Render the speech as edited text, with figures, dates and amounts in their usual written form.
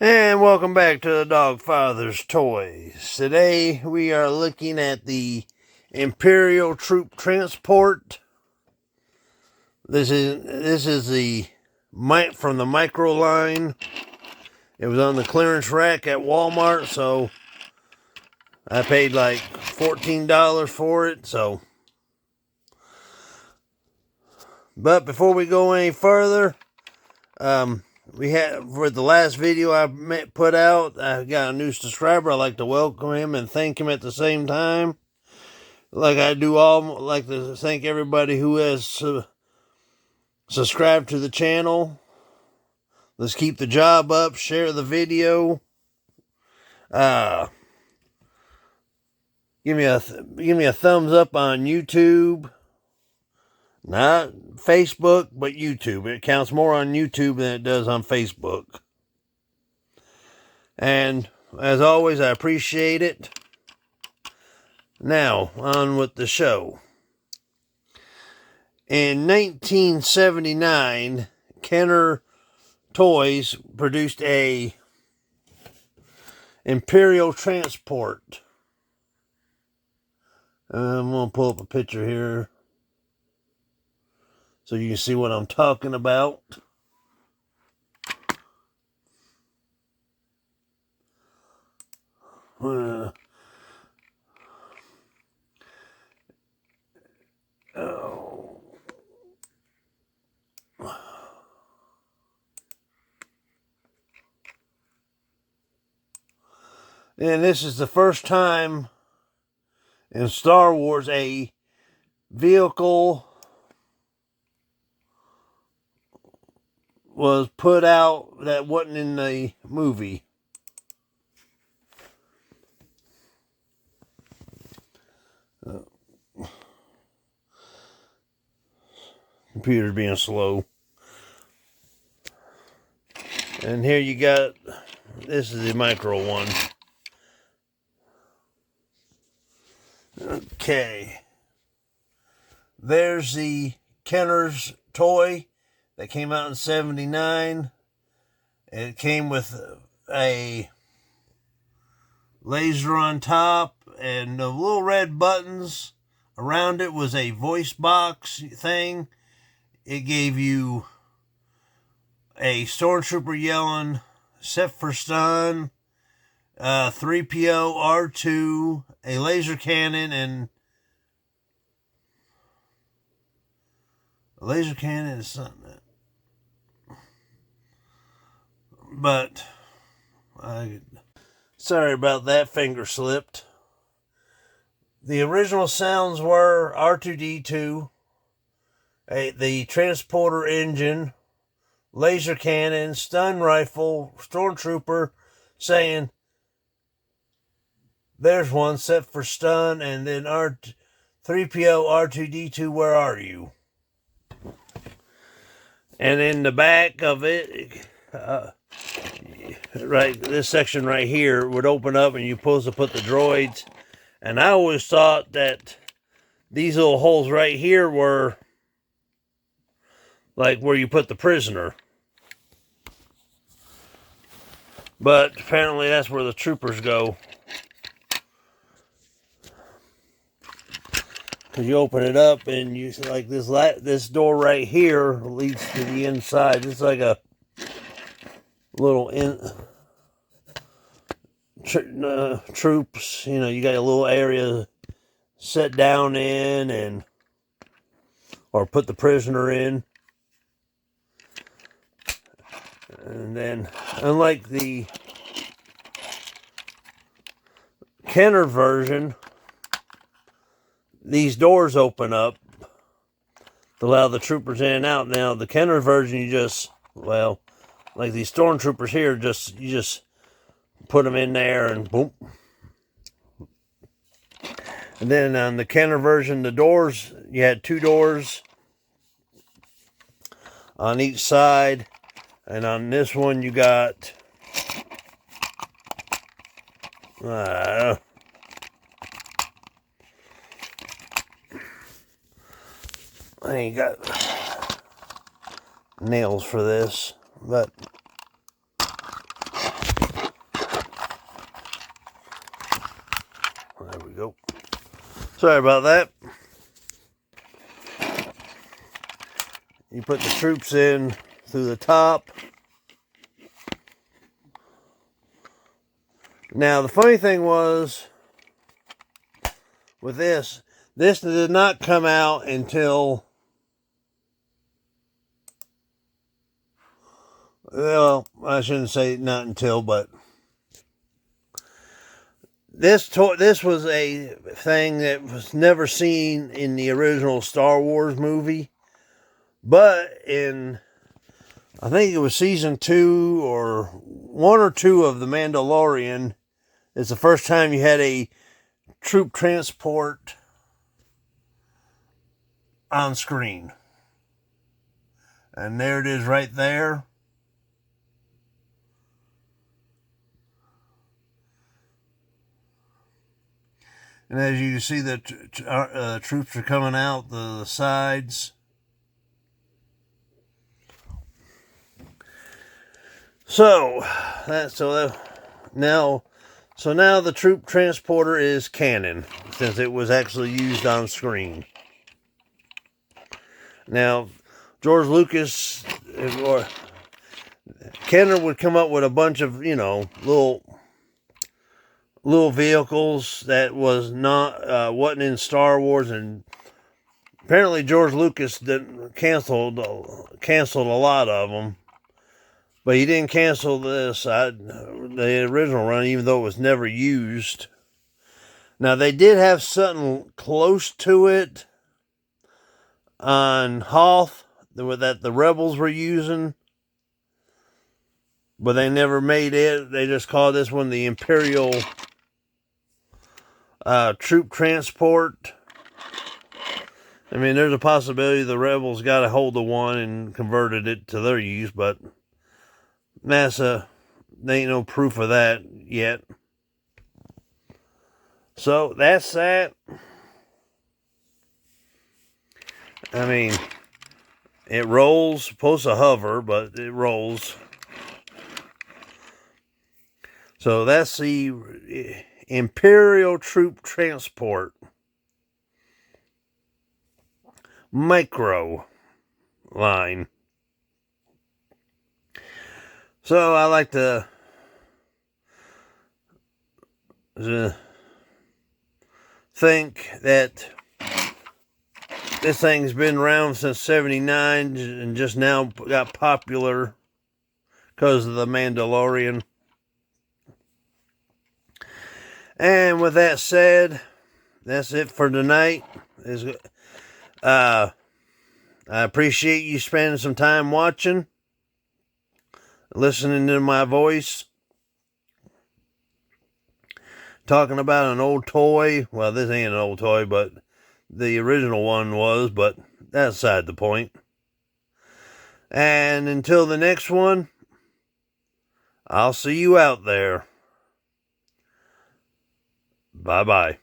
And welcome back to the DOGFATHER'S Toys. Today we are looking at the Imperial Transport. This is the from the micro line. It was on the clearance rack at Walmart, so I paid like $14 for it. But before we go any further, we had, for the last video I put out, I got a new subscriber. I'd like to welcome him and thank him at the same time. Like I like to thank everybody who has subscribed to the channel. Let's keep the job up. Share the video. Give me a thumbs up on YouTube. Not Facebook, but YouTube. It counts more on YouTube than it does on Facebook. And as always, I appreciate it. Now, on with the show. In 1979, Kenner Toys produced a Imperial Transport. I'm going to pull up a picture here so you can see what I'm talking about. And this is the first time in Star Wars a vehicle was put out that wasn't in the movie. Computer's being slow. And here you got, this is the micro one. Okay. There's the Kenner's toy that came out in 79. It came with a laser on top and the little red buttons. Around it was a voice box thing. It gave you a stormtrooper yelling, "Set for stun," 3PO, R2, a laser cannon, and a laser cannon is something. But sorry about that, finger slipped. The original sounds were R2-D2, the transporter engine, laser cannon, stun rifle, stormtrooper saying, "There's one, set for stun," and then 3PO, R2-D2, where are you? And in the back of it, right, this section right here would open up and you're supposed to put the droids. And I always thought that these little holes right here were like where you put the prisoner. But apparently that's where the troopers go. Because you open it up and you see like this door right here leads to the inside. It's like a little troops, you know, you got a little area set down in or put the prisoner in. And then, unlike the Kenner version, these doors open up to allow the troopers in and out. Now, the Kenner version, you just, well, like these stormtroopers here, you just put them in there and boom. And then on the Kenner version, the doors, you had two doors on each side. And on this one, you got I ain't got nails for this, but we go. Sorry about that. You put the troops in through the top. Now, the funny thing was, with this did not come out until, well, I shouldn't say not until, but this was a thing that was never seen in the original Star Wars movie, but in, I think it was season 2 or 1 or 2 of The Mandalorian, it's the first time you had a troop transport on screen. And there it is right there. And as you see, the troops are coming out the sides. So now the troop transporter is canon, since it was actually used on screen. Now, George Lucas or Kenner would come up with a bunch of, little vehicles that was not wasn't in Star Wars, and apparently George Lucas canceled a lot of them, but he didn't cancel the original run, even though it was never used. Now, they did have something close to it on Hoth that the Rebels were using, but they never made it. They just called this one the Imperial Troop Transport. I mean, there's a possibility the Rebels got a hold of one and converted it to their use, but NASA, there ain't no proof of that yet. So, that's that. I mean, it rolls, supposed to hover, but it rolls. So, that's the Imperial Troop Transport micro line. So I like to think that this thing's been around since '79 and just now got popular because of The Mandalorian. And with that said, that's it for tonight. I appreciate you spending some time watching, listening to my voice, talking about an old toy. Well, this ain't an old toy, but the original one was, but that's beside the point. And until the next one, I'll see you out there. Bye-bye.